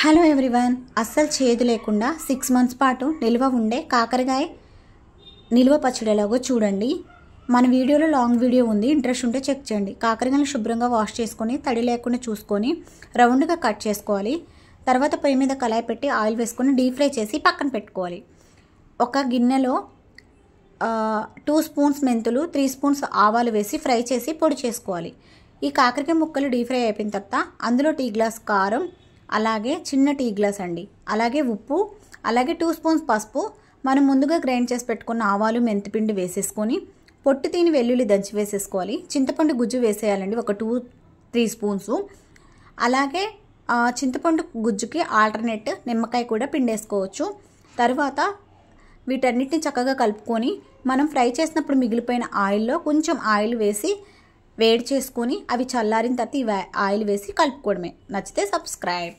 Hello everyone, అస్సలు చేదు లేకుండా 6 మంత్స్ పాటు నిల్వ ఉండే కాకరకాయ నిల్వ పచ్చడి ఎలాగో చూడండి. మన వీడియోలో లాంగ్ వీడియో ఉంది, ఇంట్రెస్ట్ ఉంటే చెక్ చేయండి. కాకరకాయలను శుభ్రంగా వాష్ చేసుకొని తడి లేకుండా చూసుకొని రౌండ్గా కట్ చేసుకోవాలి. తర్వాత పొయ్యి మీద కళాయి పెట్టి ఆయిల్ వేసుకొని డీప్ ఫ్రై చేసి పక్కన పెట్టుకోవాలి. ఒక గిన్నెలో 2 స్పూన్స్ మెంతులు, 3 స్పూన్స్ ఆవాలు వేసి ఫ్రై చేసి పొడి చేసుకోవాలి. ఈ కాకరకాయ ముక్కలు డీప్ ఫ్రై అయిపోయిన తర్వాత అందులో టీ గ్లాస్ కారం, అలాగే చిన్న టీ గ్లాస్ అండి, అలాగే ఉప్పు, అలాగే 2 స్పూన్స్ పసుపు, మనం ముందుగా గ్రైండ్ చేసి పెట్టుకున్న ఆవాలు మెంతిపిండి వేసేసుకొని పొట్టు తీని వెల్లుల్లి దంచి వేసేసుకోవాలి. చింతపండు గుజ్జు వేసేయాలండి, ఒక 2-3 స్పూన్స్. అలాగే చింతపండు గుజ్జుకి ఆల్టర్నేట్ నిమ్మకాయ కూడా పిండేసుకోవచ్చు. తర్వాత వీటన్నిటిని చక్కగా కలుపుకొని మనం ఫ్రై చేసినప్పుడు మిగిలిపోయిన ఆయిల్లో కొంచెం ఆయిల్ వేసి వేడి చేసుకొని అవి చల్లారిన తర్వాత ఈ ఆయిల్ వేసి కలుపుకోవడమే. నచ్చితే సబ్స్క్రైబ్.